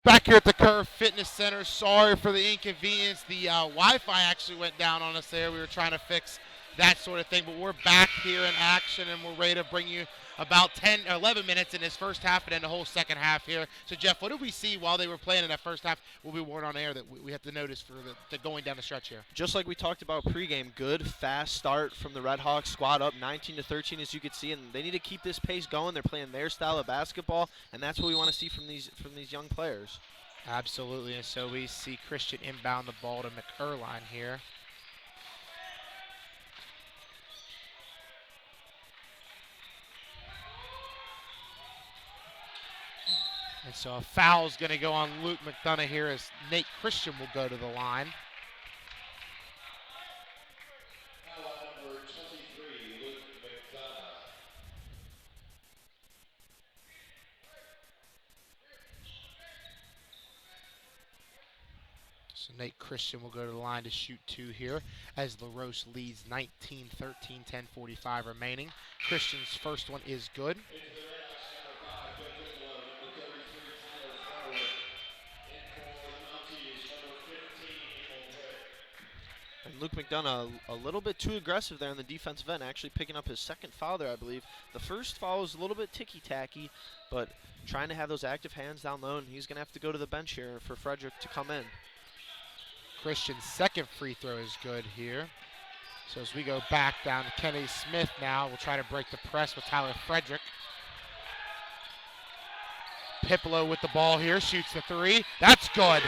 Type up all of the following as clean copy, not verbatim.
Back here at the Curve Fitness Center, sorry for the inconvenience. The Wi-Fi actually went down on us there. We were trying to fix that sort of thing, but we're back here in action, and we're ready to bring you about 10 or 11 minutes in this first half and then the whole second half here. So, Jeff, what did we see while they were playing in that first half? Will be word on air that we have to notice for the going down the stretch here. Just like we talked about pregame, good, fast start from the Redhawks. Squad up 19-13, as you can see, and they need to keep this pace going. They're playing their style of basketball, and that's what we want to see from these young players. Absolutely, and so we see Christian inbound the ball to McErline here. And so a foul's going to go on Luke McDonough here as Nate Christian will go to the line. Number 23, Luke McDonough. So Nate Christian will go to the line to shoot two here as LaRoche leads 19-13, 10:45 remaining. Christian's first one is good. And Luke McDonough a little bit too aggressive there in the defensive end, actually picking up his second foul there, I believe. The first foul was a little bit ticky-tacky, but trying to have those active hands down low, and he's going to have to go to the bench here for Frederick to come in. Christian's second free throw is good here. So as we go back down to Kennedy Smith now, we'll try to break the press with Tyler Frederick. Pipolo with the ball here, shoots the three. That's good.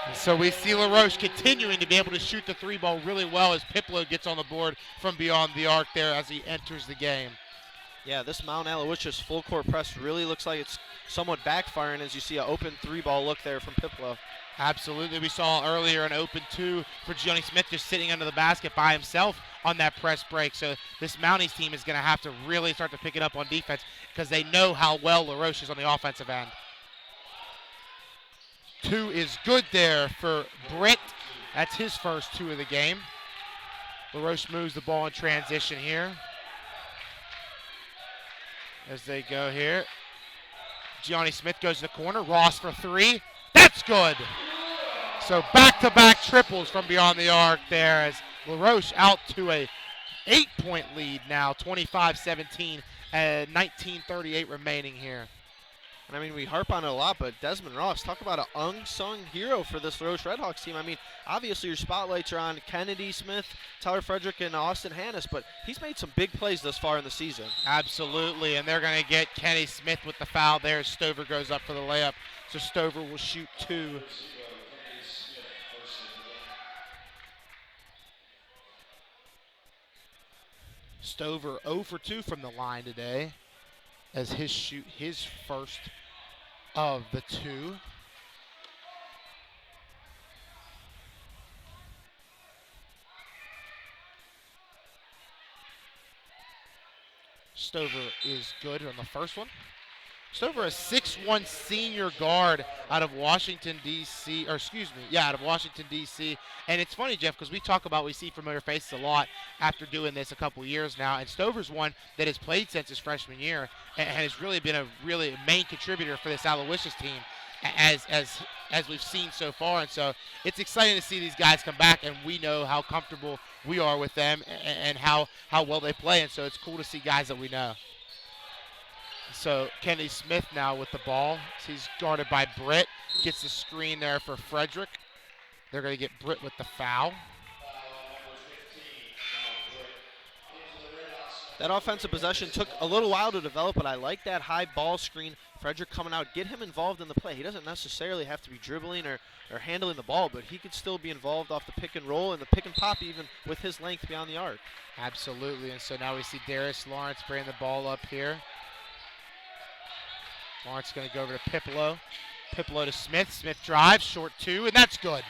And so we see LaRoche continuing to be able to shoot the three ball really well as Pipolo gets on the board from beyond the arc there as he enters the game. Yeah, this Mount Aloysius full court press really looks like it's somewhat backfiring as you see an open three ball look there from Pipolo. Absolutely. We saw earlier an open two for Gianni Smith just sitting under the basket by himself on that press break. So this Mounties team is going to have to really start to pick it up on defense because they know how well LaRoche is on the offensive end. Two is good there for Britt. That's his first two of the game. LaRoche moves the ball in transition here. As they go here. Gianni Smith goes to the corner. Ross for three. That's good. So back-to-back triples from beyond the arc there as LaRoche out to a 8-point lead now, 25-17 and 19:38 remaining here. And I mean, we harp on it a lot, but Desmond Ross, talk about an unsung hero for this Roche Redhawks team. I mean, obviously your spotlights are on Kennedy Smith, Tyler Frederick, and Austin Hannes, but he's made some big plays thus far in the season. Absolutely, and they're going to get Kenny Smith with the foul there as Stover goes up for the layup. So Stover will shoot two. Stover 0 for 2 from the line today as his first of the two. Stover is good on the first one. Stover, a 6'1" senior guard out of Washington, D.C., out of Washington, D.C. And it's funny, Jeff, because we see familiar faces a lot after doing this a couple years now. And Stover's one that has played since his freshman year and has really been a main contributor for this Aloysius team as we've seen so far. And so it's exciting to see these guys come back, and we know how comfortable we are with them and how well they play. And so it's cool to see guys that we know. So Kenny Smith now with the ball. He's guarded by Britt. Gets the screen there for Frederick. They're going to get Britt with the foul. That offensive possession took a little while to develop, but I like that high ball screen. Frederick coming out, get him involved in the play. He doesn't necessarily have to be dribbling or handling the ball, but he could still be involved off the pick and roll and the pick and pop even with his length beyond the arc. Absolutely, and so now we see Darius Lawrence bringing the ball up here. Lawrence going to go over to Pipolo. Pipolo to Smith. Smith drives, short two, and that's good.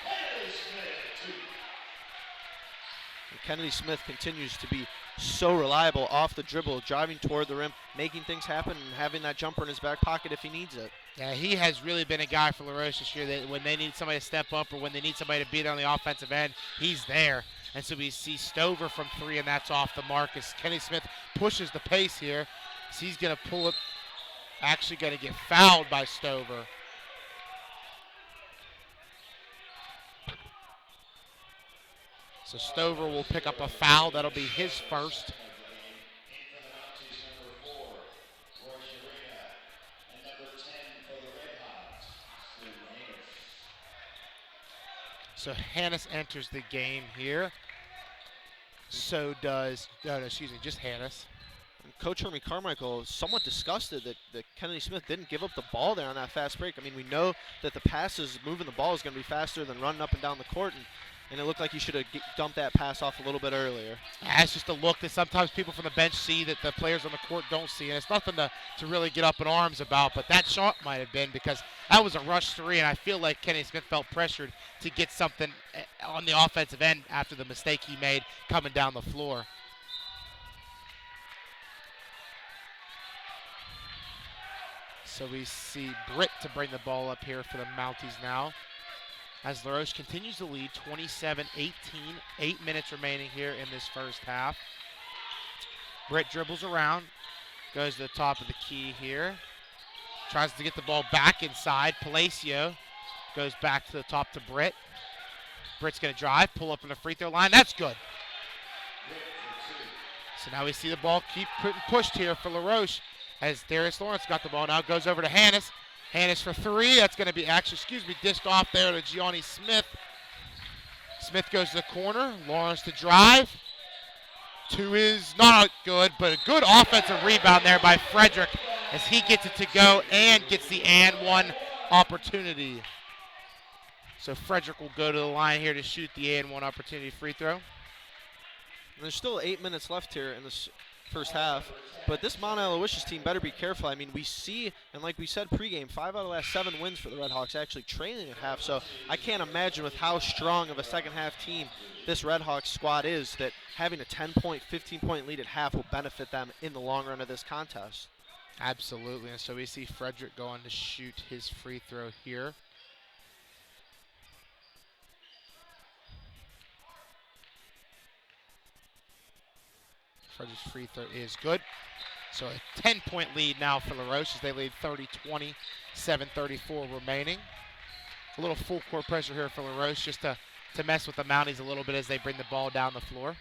And Kennedy Smith continues to be so reliable off the dribble, driving toward the rim, making things happen, and having that jumper in his back pocket if he needs it. Yeah, he has really been a guy for LaRoche this year that when they need somebody to step up or when they need somebody to beat on the offensive end, he's there. And so we see Stover from three, and that's off the mark as Kenny Smith pushes the pace here. So he's going to pull it actually going to get fouled by Stover. So Stover will pick up a foul. That'll be his first. So Hannes enters the game here. So does, no, excuse me, just Hannes. And Coach Hermie Carmichael is somewhat disgusted that Kennedy Smith didn't give up the ball there on that fast break. I mean, we know that the passes, moving the ball is going to be faster than running up and down the court, and it looked like he should have dumped that pass off a little bit earlier. That's just a look that sometimes people from the bench see that the players on the court don't see, and it's nothing to really get up in arms about, but that shot might have been because that was a rush three, and I feel like Kennedy Smith felt pressured to get something on the offensive end after the mistake he made coming down the floor. So we see Britt to bring the ball up here for the Mounties now, as Roche continues to lead 27-18, 8 minutes remaining here in this first half. Britt dribbles around, goes to the top of the key here, tries to get the ball back inside. Palacio goes back to the top to Britt. Britt's going to drive, pull up on the free throw line. That's good. So now we see the ball keep getting pushed here for LaRoche as Darius Lawrence got the ball. Now goes over to Hannes. Hannes for three. That's going to be, dished off there to Gianni Smith. Smith goes to the corner. Lawrence to drive. Two is not good, but a good offensive rebound there by Frederick as he gets it to go and gets the and one opportunity. So Frederick will go to the line here to shoot the and one opportunity free throw. And there's still 8 minutes left here in this first half, but this Mount Aloysius team better be careful. I mean, we see, and like we said pregame, 5 out of the last 7 wins for the Redhawks, actually trailing at half, so I can't imagine with how strong of a second half team this Redhawks squad is that having a 10-point, 15-point lead at half will benefit them in the long run of this contest. Absolutely, and so we see Frederick going to shoot his free throw here. Frederick's free throw is good. So a 10-point lead now for LaRoche as they lead 30-20, 7:34 remaining. A little full court pressure here for LaRoche just to mess with the Mounties a little bit as they bring the ball down the floor.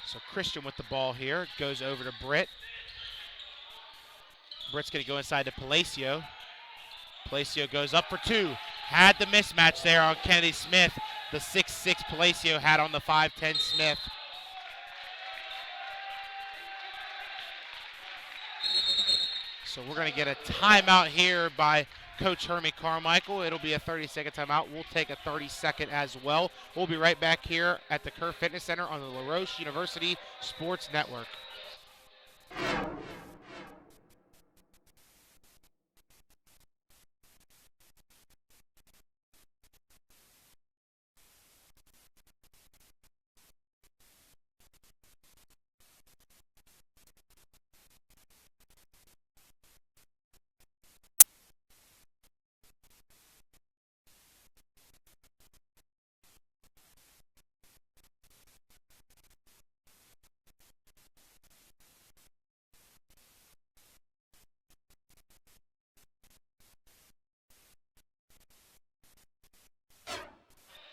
So Christian with the ball here, goes over to Britt. Britt's going to go inside to Palacio. Palacio goes up for two. Had the mismatch there on Kennedy Smith. The 6'6 Palacio had on the 5'10 Smith. So we're going to get a timeout here by Coach Hermie Carmichael. It'll be a 30-second timeout. We'll take a 30-second as well. We'll be right back here at the Kerr Fitness Center on the LaRoche University Sports Network.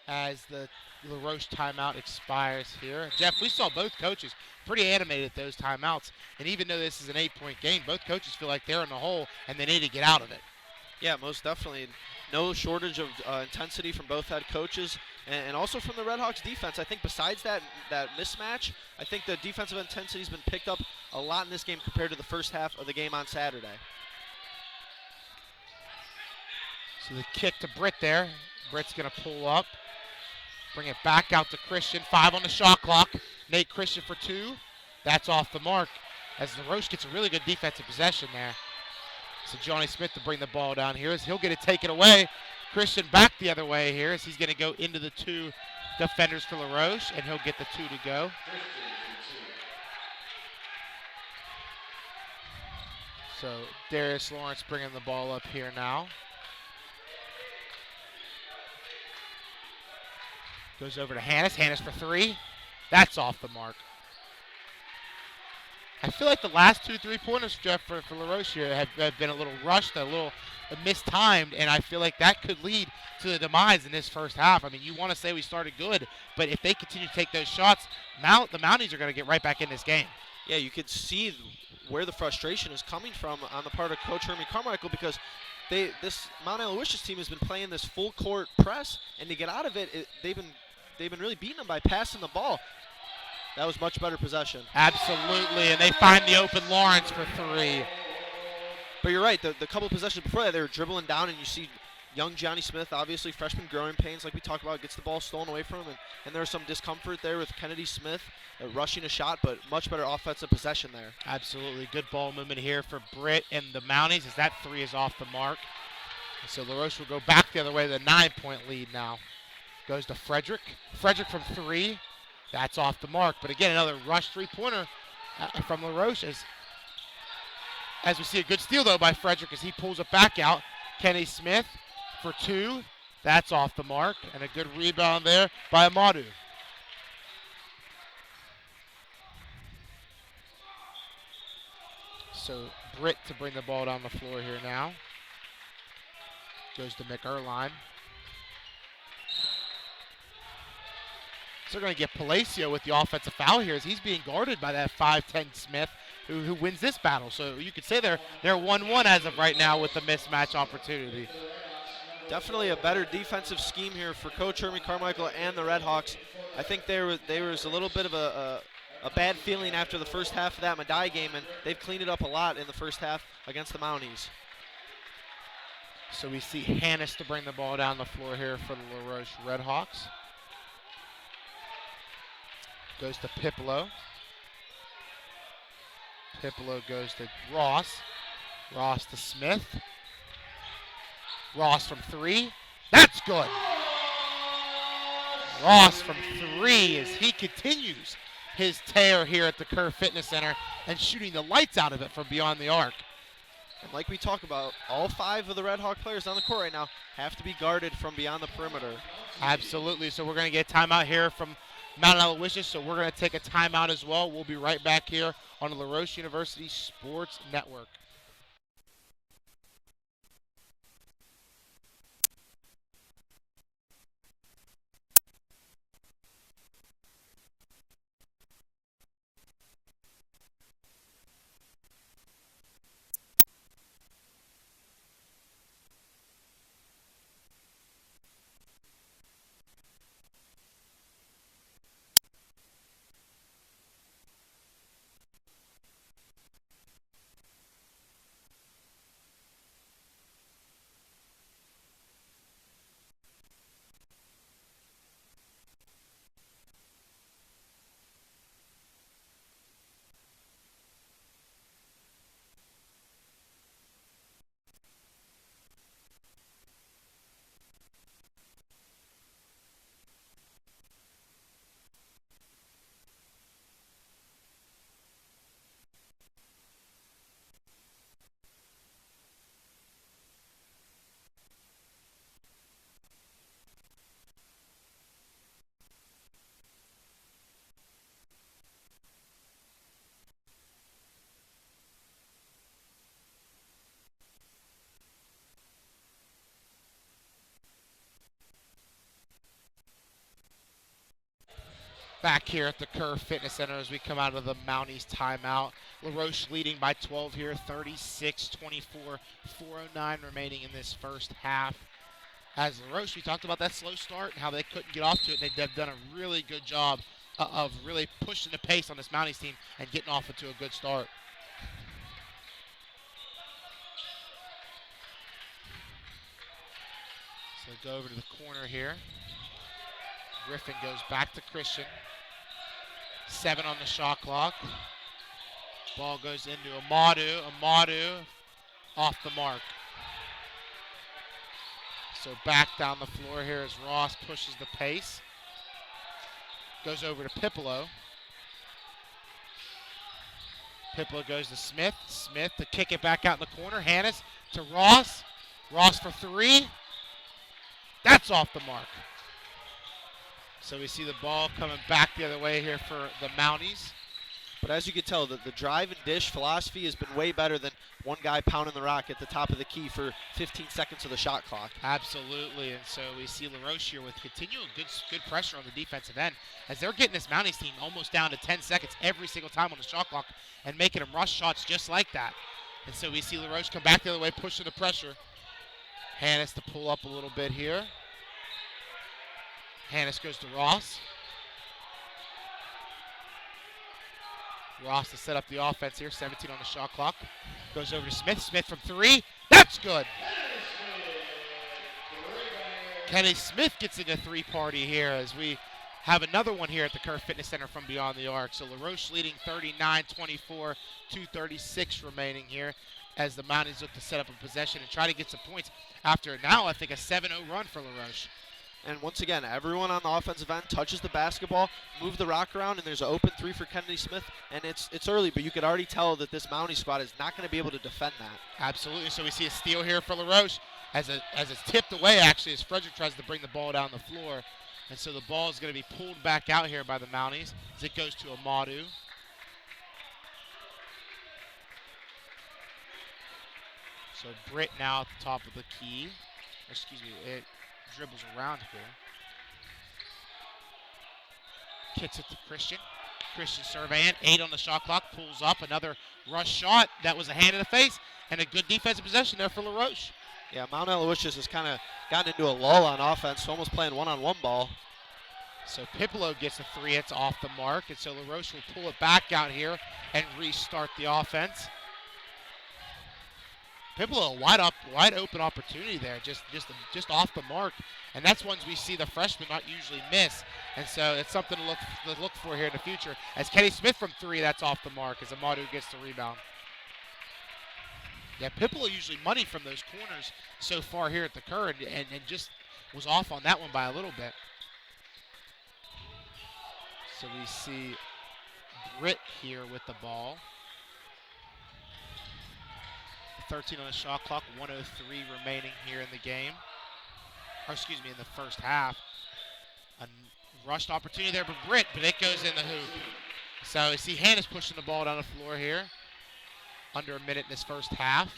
As the LaRoche timeout expires here. Jeff, we saw both coaches pretty animated at those timeouts, and even though this is an 8-point game, both coaches feel like they're in the hole and they need to get out of it. Yeah, most definitely. No shortage of intensity from both head coaches and also from the Redhawks defense. I think besides that mismatch, I think the defensive intensity has been picked up a lot in this game compared to the first half of the game on Saturday. So the kick to Britt there. Britt's going to pull up. Bring it back out to Christian. 5 on the shot clock. Nate Christian for 2. That's off the mark as LaRoche gets a really good defensive possession there. So Johnny Smith to bring the ball down here as he'll get it taken away. Christian back the other way here as he's going to go into the 2 defenders for LaRoche, and he'll get the 2 to go. So Darius Lawrence bringing the ball up here now. Goes over to Hannes. Hannes for three. That's off the mark. I feel like the last 2 3-pointers, Jeff, for LaRoche here have been a little rushed, a little mistimed, and I feel like that could lead to the demise in this first half. I mean, you want to say we started good, but if they continue to take those shots, the Mounties are going to get right back in this game. Yeah, you could see where the frustration is coming from on the part of Coach Hermie Carmichael, because this Mount Aloysius team has been playing this full court press, and to get out of it, they've been really beating them by passing the ball. That was much better possession. Absolutely, and they find the open Lawrence for three. But you're right, the couple possessions before that, they were dribbling down, and you see young Johnny Smith, obviously freshman growing pains like we talked about, gets the ball stolen away from him, and there was some discomfort there with Kennedy Smith rushing a shot, but much better offensive possession there. Absolutely, good ball movement here for Britt and the Mounties as that three is off the mark. And so LaRoche will go back the other way, the 9-point lead now. Goes to Frederick. Frederick from three. That's off the mark. But again, another rush three-pointer from LaRoche as we see a good steal, though, by Frederick as he pulls it back out. Kenny Smith for two. That's off the mark. And a good rebound there by Amadou. So Britt to bring the ball down the floor here now. Goes to McErline. So they're going to get Palacio with the offensive foul here as he's being guarded by that 5'10 Smith who wins this battle. So you could say they're 1-1 as of right now with the mismatch opportunity. Definitely a better defensive scheme here for Coach Hermie Carmichael and the Redhawks. I think there was a little bit of a bad feeling after the first half of that Madai game, and they've cleaned it up a lot in the first half against the Mounties. So we see Hannes to bring the ball down the floor here for the LaRoche Redhawks. Goes to Pipolo. Pipolo goes to Ross. Ross to Smith. Ross from three. That's good. Ross from three as he continues his tear here at the Kerr Fitness Center and shooting the lights out of it from beyond the arc. And like we talk about, all 5 of the Redhawk players on the court right now have to be guarded from beyond the perimeter. Absolutely. So we're going to get a timeout here from Mount Aloysius, so we're going to take a timeout as well. We'll be right back here on the LaRoche University Sports Network. Back here at the Kerr Fitness Center as we come out of the Mounties timeout. LaRoche leading by 12 here, 36-24, 4:09 remaining in this first half. As LaRoche, we talked about that slow start and how they couldn't get off to it, and they've done a really good job of really pushing the pace on this Mounties team and getting off to a good start. So go over to the corner here. Griffin goes back to Christian. 7 on the shot clock. Ball goes into Amadou. Amadou off the mark. So back down the floor here as Ross pushes the pace. Goes over to Pipolo. Pipolo goes to Smith. Smith to kick it back out in the corner. Hannes to Ross. Ross for three. That's off the mark. So we see the ball coming back the other way here for the Mounties. But as you can tell, the drive and dish philosophy has been way better than one guy pounding the rock at the top of the key for 15 seconds of the shot clock. Absolutely, and so we see LaRoche here with continual good pressure on the defensive end as they're getting this Mounties team almost down to 10 seconds every single time on the shot clock and making them rush shots just like that. And so we see LaRoche come back the other way, pushing the pressure. Hannes to pull up a little bit here. Hannes goes to Ross. Ross to set up the offense here, 17 on the shot clock. Goes over to Smith. Smith from three. That's good. Kenny Smith gets into three-party here as we have another one here at the Kerr Fitness Center from beyond the arc. So LaRoche leading 39-24, 2:36 remaining here as the Mounties look to set up a possession and try to get some points after now I think a 7-0 run for LaRoche. And once again, everyone on the offensive end touches the basketball, move the rock around, and there's an open three for Kennedy Smith. And it's early, but you could already tell that this Mountie squad is not going to be able to defend that. Absolutely. So we see a steal here for LaRoche as it's tipped away, actually, as Frederick tries to bring the ball down the floor. And so the ball is going to be pulled back out here by the Mounties as it goes to Amadou. So Britt now at the top of the key. It dribbles around here. Kicks it to Christian. Christian surveying, 8 on the shot clock, pulls up, another rush shot. That was a hand in the face, and a good defensive possession there for LaRoche. Yeah, Mount Aloysius has kind of gotten into a lull on offense, so almost playing one-on-one ball. So Pipolo gets a three, it's off the mark, and so LaRoche will pull it back out here and restart the offense. Pipolo, wide open opportunity there, just off the mark, and that's ones we see the freshmen not usually miss, and so it's something to look for here in the future. As Kenny Smith from three, that's off the mark as Amadou gets the rebound. Yeah, Pipolo usually money from those corners so far here at the Kerr, and just was off on that one by a little bit. So we see Britt here with the ball. 13 on the shot clock, 1:03 remaining here in the game. Or excuse me, in the first half. A rushed opportunity there for Britt, but it goes in the hoop. So you see Hannes pushing the ball down the floor here. Under a minute in this first half.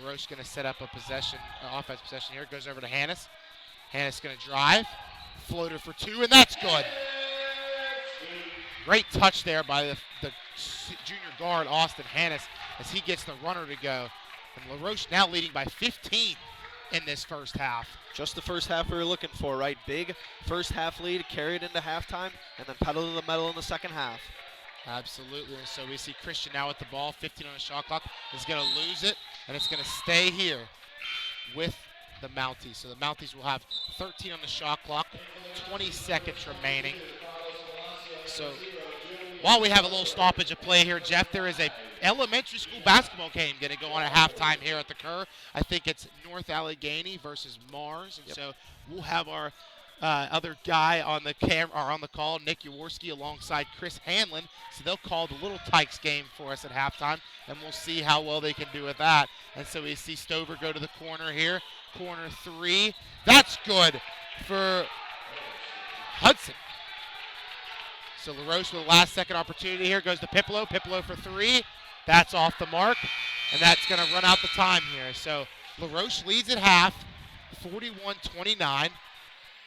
LaRoche going to set up a offense possession here. Goes over to Hannes. Hannes going to drive. Floater for two, and that's good. Great touch there by the junior guard, Austin Hannes, as he gets the runner to go. And LaRoche now leading by 15 in this first half. Just the first half we were looking for, right? Big first half lead, carry it into halftime, and then pedal to the metal in the second half. Absolutely. So we see Christian now with the ball, 15 on the shot clock, is going to lose it, and it's going to stay here with the Mounties. So the Mounties will have 13 on the shot clock, 20 seconds remaining. So while we have a little stoppage of play here, Jeff, there is a elementary school basketball game going to go on at halftime here at the Kerr. I think it's North Allegheny versus Mars, and so we'll have our other guy on the on the call, Nick Jaworski, alongside Chris Hanlon. So they'll call the Little Tykes game for us at halftime, and we'll see how well they can do with that. And so we see Stover go to the corner here. Corner three. That's good for Hudson. So LaRoche with the last second opportunity here goes to Pipolo. Pipolo for three. That's off the mark, and that's going to run out the time here. So LaRoche leads at half, 41-29.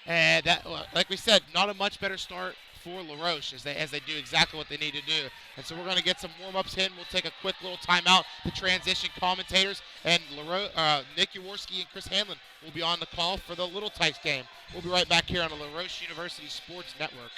And that, like we said, not a much better start for LaRoche as they do exactly what they need to do. And so we're going to get some warm-ups in. We'll take a quick little timeout to transition commentators. And Nick Jaworski and Chris Hanlon will be on the call for the Little Tykes game. We'll be right back here on the LaRoche University Sports Network.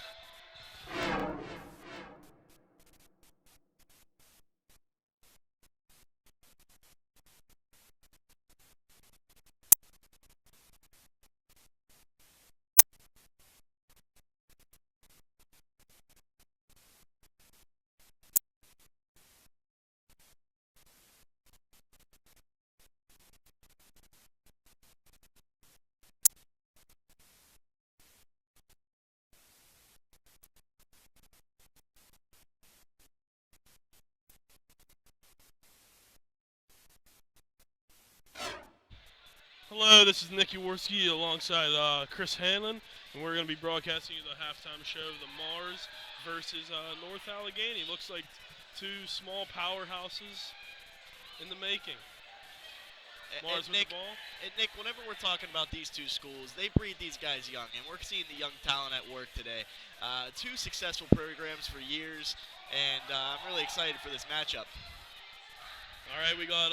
Hello, this is Nick Jaworski alongside Chris Hanlon, and we're going to be broadcasting you the halftime show of the Mars versus North Allegheny. Looks like two small powerhouses in the making. Mars with Nick, the ball. and Nick, whenever we're talking about these two schools, they breed these guys young, and we're seeing the young talent at work today. Two successful programs for years, and I'm really excited for this matchup. All right, we got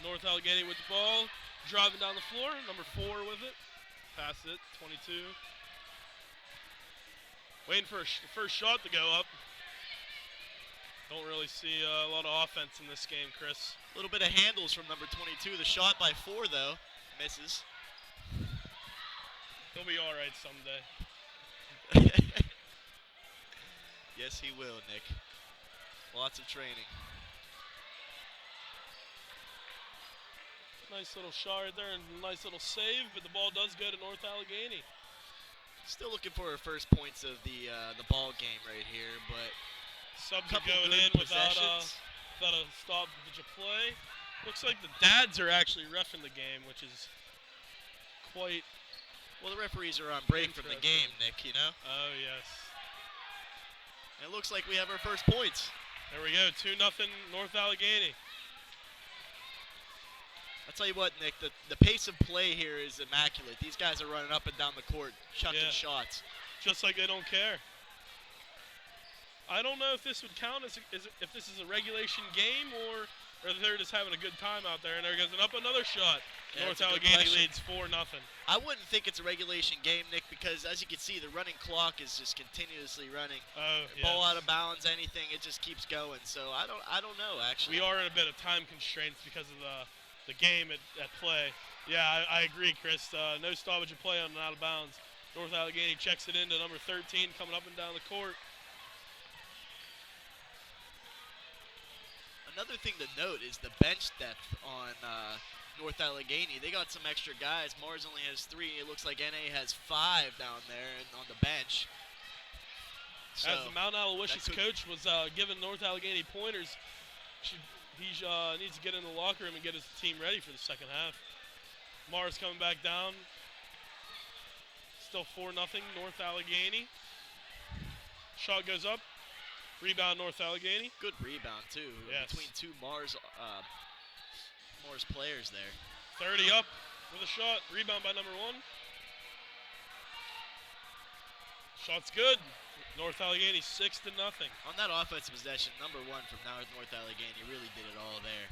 North Allegheny with the ball, driving down the floor, number 4 with it. Pass it, 22. Waiting for the first shot to go up. Don't really see a lot of offense in this game, Chris. A little bit of handles from number 22. The shot by 4, though, misses. He'll be all right someday. Yes, he will, Nick. Lots of training. Nice little shot right there and nice little save, but the ball does go to North Allegheny. Still looking for our first points of the ball game right here, but Subs are couple going good in without a stoppage of play. Looks like the dads are actually reffing the game, which is quite. well, the referees are on break from the game, Nick. You know. Oh yes. And it looks like we have our first points. There we go, 2-0 North Allegheny. I'll tell you what, Nick, the pace of play here is immaculate. These guys are running up and down the court, chucking Yeah. shots. Just like they don't care. I don't know if this would count as if this is a regulation game or if they're just having a good time out there. And there goes another shot. Yeah, North that's a good Allegheny question. leads 4-0. I wouldn't think it's a regulation game, Nick, because as you can see, the running clock is just continuously running. Oh, Ball yes. out of bounds, anything, it just keeps going. So I don't know, actually. We are in a bit of time constraints because of the game at play. Yeah, I agree, Chris. No stoppage of play on an out of bounds. North Allegheny checks it into number 13, coming up and down the court. Another thing to note is the bench depth on North Allegheny. They got some extra guys. Mars only has 3. It looks like NA has 5 down there and on the bench. So As the Mount Aloysius that could- coach was giving North Allegheny pointers, he needs to get in the locker room and get his team ready for the second half. Mars coming back down. Still 4-0 North Allegheny. Shot goes up. Rebound North Allegheny. good rebound too Yes. between two Mars players there. 30 up with a shot. Rebound by number 1. Shot's good. North Allegheny 6-0. On that offensive possession, number 1 from North Allegheny really did it all there.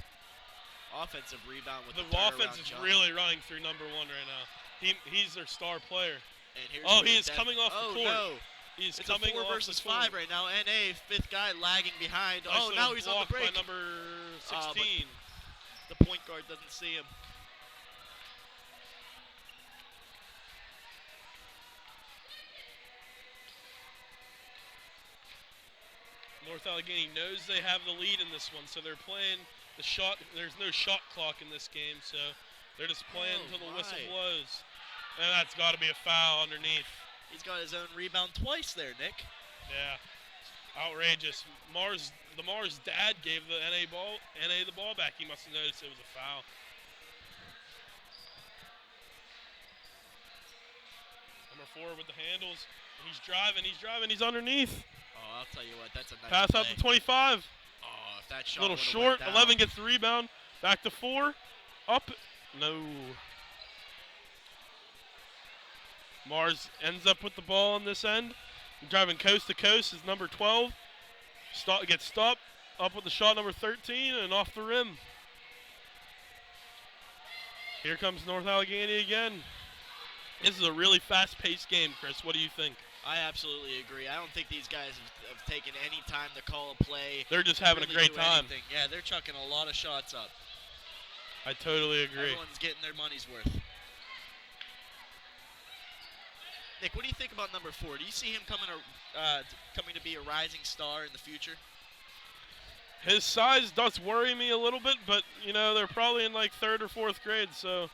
Offensive rebound with The the turnaround offense is jump. really running through number 1 right now. He's their star player. And here's Oh, where he is that- coming off the oh, court. No. He's It's coming a 4 off versus the court. 5 right now. NA, 5th guy lagging behind. Nice Oh, little now he's on the block by break. number but 16. The point guard doesn't see him. North Allegheny knows they have the lead in this one, so they're playing the shot. There's no shot clock in this game, so they're just playing Oh, until the whistle my. blows. And that's got to be a foul underneath. He's got his own rebound twice there, Nick. Yeah, outrageous. The Mars dad gave the NA the ball back. He must have noticed it was a foul. Number 4 with the handles. He's driving. He's underneath. Oh, I'll tell you what, that's a nice Pass play. out to 25. Oh, if that shot Little would've short. went down. 11 gets the rebound. Back to 4. Up. No. Mars ends up with the ball on this end. Driving coast to coast is number 12. Gets stopped. Up with the shot, number 13, and off the rim. Here comes North Allegheny again. This is a really fast-paced game, Chris. What do you think? I absolutely agree. I don't think these guys have taken any time to call a play. They're just having a really great do time. anything. Yeah, they're chucking a lot of shots up. I totally agree. Everyone's getting their money's worth. Nick, what do you think about number 4? Do you see him coming to be a rising star in the future? His size does worry me a little bit, but, they're probably in like 3rd or 4th grade, so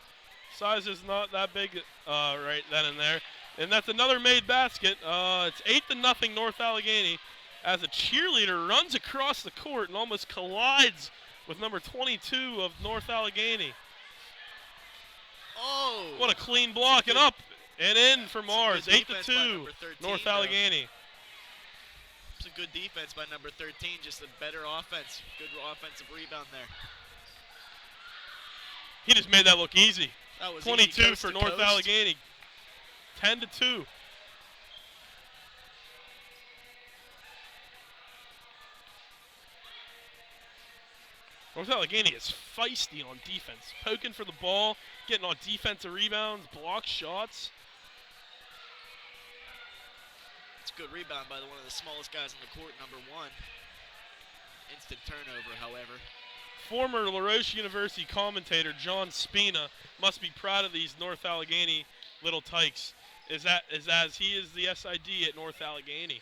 size is not that big right then and there. And that's another made basket. It's 8-0 North Allegheny as a cheerleader runs across the court and almost collides with number 22 of North Allegheny. Oh! What a clean block, and up and in for Some Mars. good 8-2, defense by number 13, North though. Allegheny. It's a good defense by number 13, just a better offense. Good offensive rebound there. He just made that look easy. That was 22 easy, coast for to North coast. Allegheny. 10-2. North Allegheny is feisty on defense, poking for the ball, getting on defensive rebounds, block shots. It's a good rebound by one of the smallest guys on the court, number 1. Instant turnover, however. Former LaRoche University commentator John Spina must be proud of these North Allegheny little tykes, as he is the SID at North Allegheny.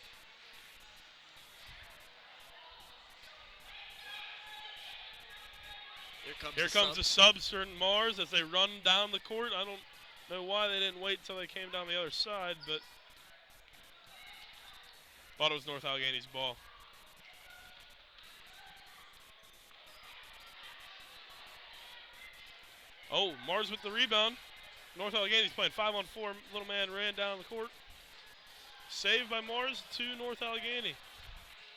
Here comes the subs for Mars as they run down the court. I don't know why they didn't wait until they came down the other side, but thought it was North Allegheny's ball. Oh, Mars with the rebound. North Allegheny's playing 5-on-4. Little man ran down the court. Saved by Mars to North Allegheny.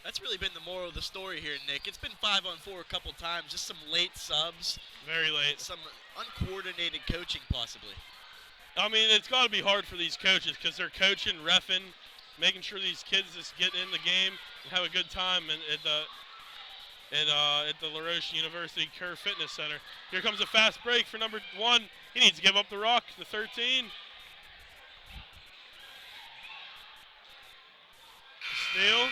That's really been the moral of the story here, Nick. It's been 5-on-4 a couple times, just some late subs. Very late. Some uncoordinated coaching, possibly. I mean, it's got to be hard for these coaches because they're coaching, reffing, making sure these kids just get in the game and have a good time at the LaRoche University Kerr Fitness Center. Here comes a fast break for number 1. He needs to give up the rock, the 13. Steal.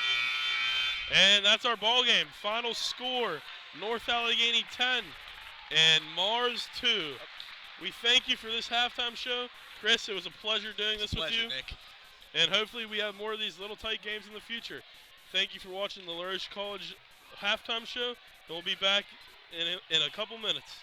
And that's our ball game. Final score, North Allegheny 10 and Mars 2. We thank you for this halftime show. Chris, it was a pleasure doing this with you. Nick. And hopefully we have more of these little tight games in the future. Thank you for watching the LaRoche College halftime show. And we'll be back in a couple minutes.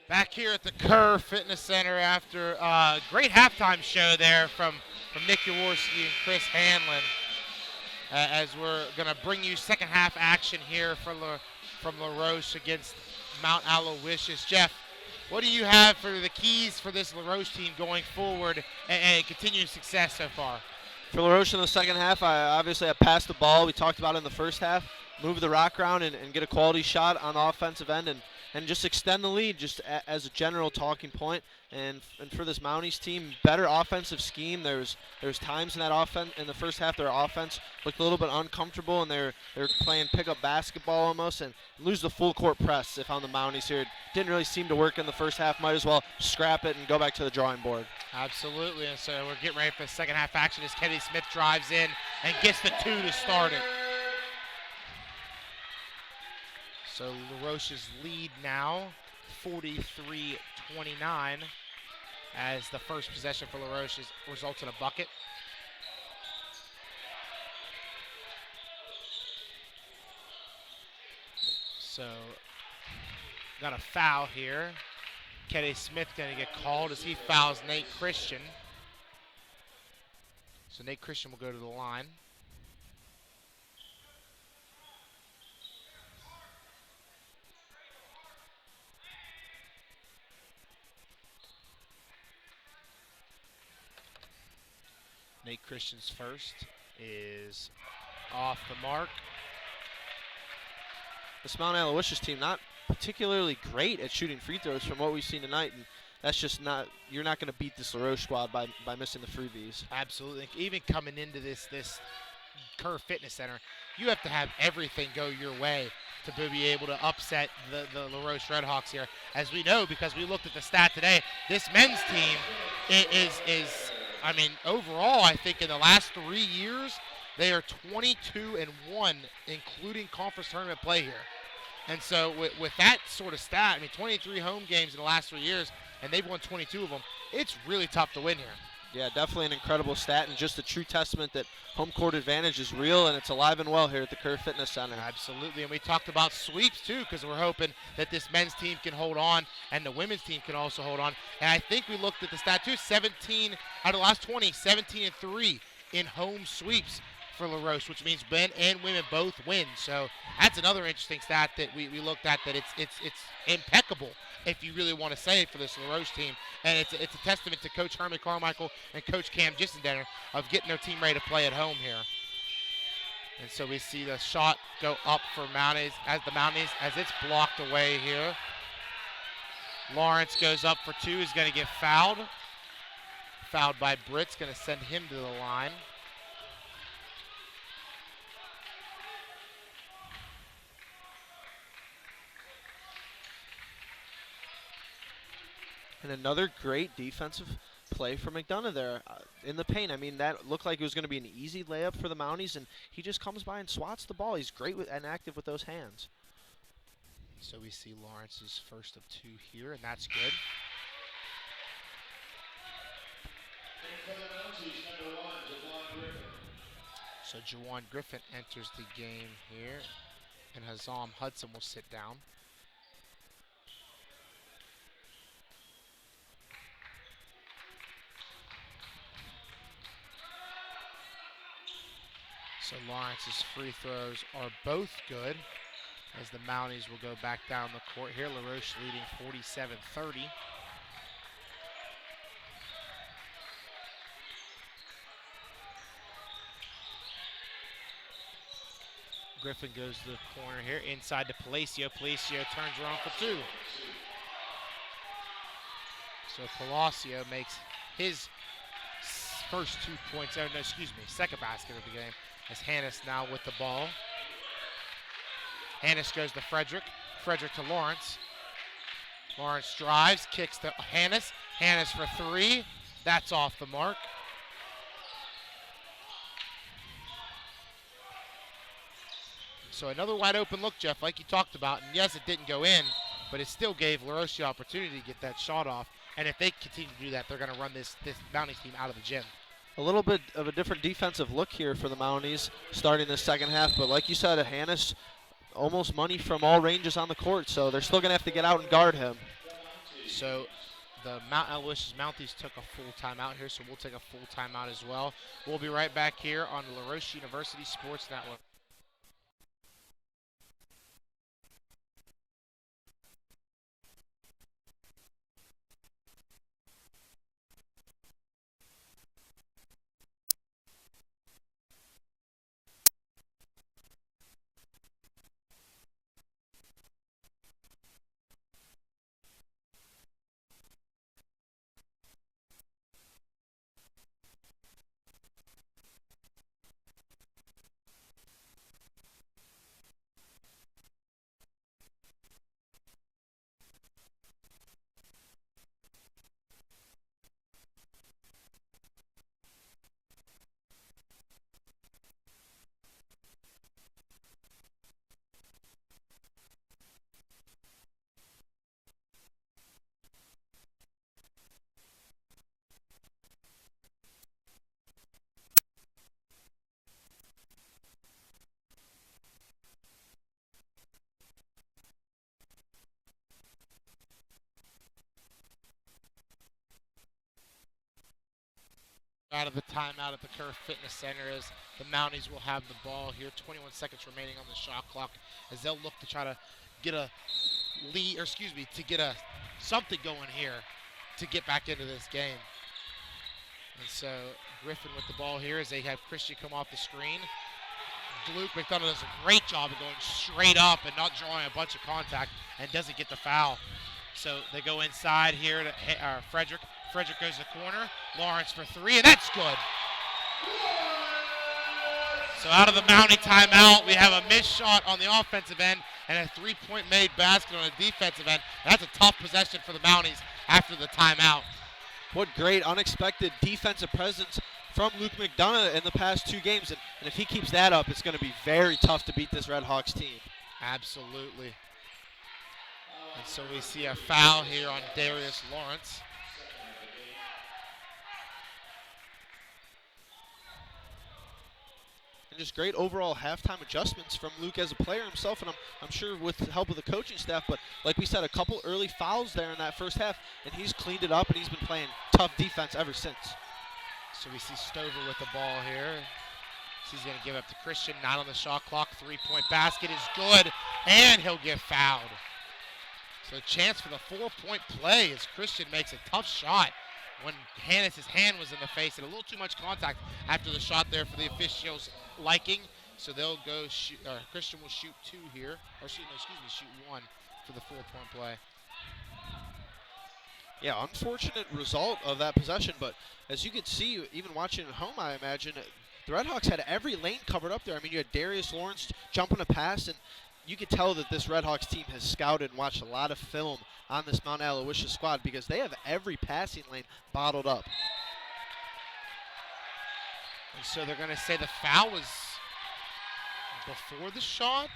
Back here at the Kerr Fitness Center after a great halftime show there from Nick Jaworski and Chris Hanlon. As we're going to bring you second half action here from La Roche against Mount Aloysius. Jeff, what do you have for the keys for this La Roche team going forward and continued success so far? For La Roche in the second half, I passed the ball. We talked about it in the first half. Move the rock around and get a quality shot on the offensive end and just extend the lead just as a general talking point. And for this Mounties team, better offensive scheme. There's times in that offense in the first half their offense looked a little bit uncomfortable and they're playing pickup basketball almost and lose the full court press if on the Mounties here. It didn't really seem to work in the first half. Might as well scrap it and go back to the drawing board. Absolutely, and so we're getting ready for the second half action as Kenny Smith drives in and gets the 2 to start it. So La Roche's lead now, 43-29, as the first possession for La Roche results in a bucket. So, got a foul here. Kenny Smith going to get called as he fouls Nate Christian. So Nate Christian will go to the line. Nate Christian's first is off the mark. This Mount Aloysius team not particularly great at shooting free throws from what we've seen tonight, and that's just not, you're not going to beat this La Roche squad by missing the freebies. Absolutely. Even coming into this Kerr Fitness Center, you have to have everything go your way to be able to upset the La Roche Redhawks here. As we know, because we looked at the stat today, this men's team is I mean, overall, I think in the last 3 years, they are 22-1, including conference tournament play here. And so with that sort of stat, I mean, 23 home games in the last 3 years, and they've won 22 of them, it's really tough to win here. Yeah, definitely an incredible stat and just a true testament that home court advantage is real and it's alive and well here at the Kerr Fitness Center. Absolutely, and we talked about sweeps too, because we're hoping that this men's team can hold on and the women's team can also hold on. And I think we looked at the stat too, 17 out of the last 20, 17-3 in home sweeps for La Roche, which means men and women both win. So that's another interesting stat that we looked at, that it's impeccable, if you really want to say it, for this La Roche team. And it's a testament to Coach Herman Carmichael and Coach Cam Gissendenner of getting their team ready to play at home here. And so we see the shot go up for Mounties as it's blocked away here. Lawrence goes up for 2, is going to get fouled. Fouled by Britt's, going to send him to the line. And another great defensive play for McDonough there in the paint. I mean, that looked like it was going to be an easy layup for the Mounties, and he just comes by and swats the ball. He's great and active with those hands. So we see Lawrence's first of 2 here, and that's good. So Jawan Griffin enters the game here, and Hazam Hudson will sit down. So Lawrence's free throws are both good, as the Mounties will go back down the court here. La Roche leading 47-30. Griffin goes to the corner here, inside to Palacio. Palacio turns around for 2. So Palacio makes his first 2 points, second basket of the game, as Hannes now with the ball. Hannes goes to Frederick. Frederick to Lawrence. Lawrence drives, kicks to Hannes. Hannes for 3. That's off the mark. So another wide open look, Jeff, like you talked about. And yes, it didn't go in, but it still gave La Roche the opportunity to get that shot off. And if they continue to do that, they're going to run this Mounties team out of the gym. A little bit of a different defensive look here for the Mounties starting the second half. But like you said, Hannes almost money from all ranges on the court, so they're still going to have to get out and guard him. So the Mount Aloysius Mounties took a full timeout here, so we'll take a full timeout as well. We'll be right back here on La Roche University Sports Network. Out of the timeout at the Kerr Fitness Center as the Mounties will have the ball here. 21 seconds remaining on the shot clock as they'll look to try to get a lead, or excuse me, to get a something going here to get back into this game. And so Griffin with the ball here as they have Christian come off the screen. Luke McDonough does a great job of going straight up and not drawing a bunch of contact and doesn't get the foul. So they go inside here to Frederick. Frederick goes to the corner. Lawrence for three, and that's good. So out of the Mountie timeout, we have a missed shot on the offensive end and a three-point made basket on the defensive end. That's a tough possession for the Mounties after the timeout. What great unexpected defensive presence from Luke McDonough in the past 2 games. And if he keeps that up, it's going to be very tough to beat this Redhawks team. Absolutely. And so we see a foul here on Darius Lawrence. And just great overall halftime adjustments from Luke as a player himself, and I'm sure with the help of the coaching staff. But like we said, a couple early fouls there in that first half, and he's cleaned it up, and he's been playing tough defense ever since. So we see Stover with the ball here. He's going to give up to Christian, not on the shot clock. Three-point basket is good, and he'll get fouled. So a chance for the 4-point play as Christian makes a tough shot when his hand was in the face, and a little too much contact after the shot there for the officials' liking. So they'll go shoot, Christian will shoot 2 here, or shoot 1 for the 4-point play. Yeah, unfortunate result of that possession, but as you can see, even watching at home, I imagine, the Redhawks had every lane covered up there. I mean, you had Darius Lawrence jumping a pass, and you could tell that this Redhawks team has scouted and watched a lot of film on this Mount Aloysius squad because they have every passing lane bottled up. And so they're going to say the foul was before the shot?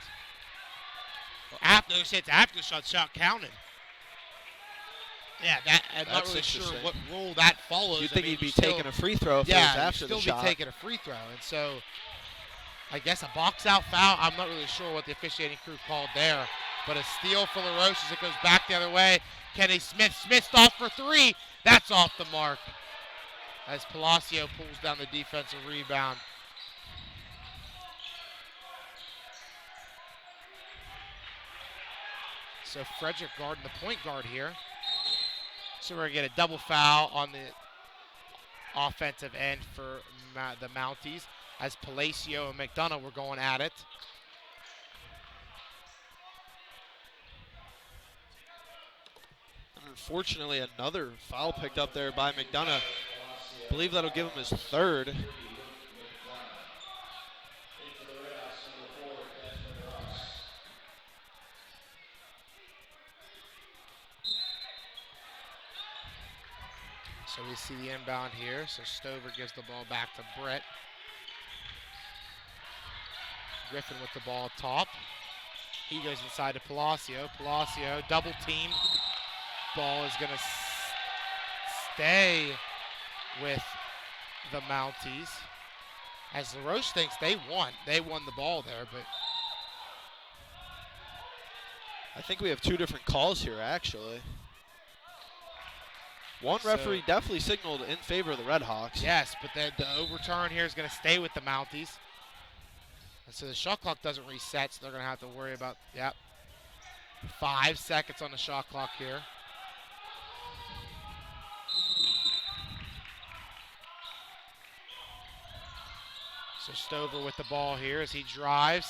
Or after, they say it's after the shot counted. Yeah, I'm not really sure what rule that follows. You'd think he'd be taking a free throw if it was after the shot. Yeah, he'd still be taking a free throw. And so I guess a box-out foul. I'm not really sure what the officiating crew called there. But a steal for the Roche as it goes back the other way. Kenny Smith. Smith's off for 3. That's off the mark as Palacio pulls down the defensive rebound. So Frederick guarding the point guard here. So we're going to get a double foul on the offensive end for the Mounties as Palacio and McDonough were going at it. Unfortunately, another foul picked up there by McDonough. I believe that'll give him his 3rd. So we see the inbound here. So Stover gives the ball back to Brett. Griffin with the ball top. He goes inside to Palacio. Palacio double teamed. Ball is going to stay with the Mounties. As LaRoche thinks they won. They won the ball there, but I think we have 2 different calls here, actually. One So- referee definitely signaled in favor of the Redhawks. Yes, but the overturn here is going to stay with the Mounties. And so the shot clock doesn't reset, so they're going to have to worry about, 5 seconds on the shot clock here. So Stover with the ball here as he drives.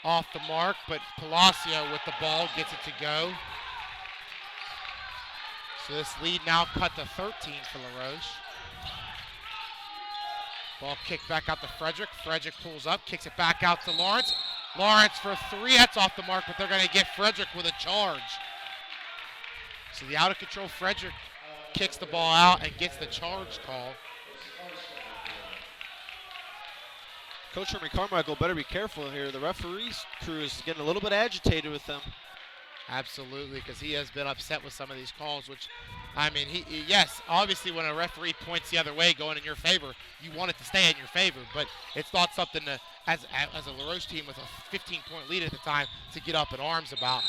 Off the mark, but Palacio with the ball gets it to go. So this lead now cut to 13 for LaRoche. Ball kicked back out to Frederick. Frederick pulls up, kicks it back out to Lawrence. Lawrence for 3, that's off the mark, but they're going to get Frederick with a charge. So the out-of-control Frederick kicks the ball out and gets the charge call. Coach Herman Carmichael better be careful here. The referees crew is getting a little bit agitated with them. Absolutely, because he has been upset with some of these calls, which, I mean, yes, obviously when a referee points the other way going in your favor, you want it to stay in your favor, but it's not something to, as a LaRoche team with a 15-point lead at the time, to get up in arms about.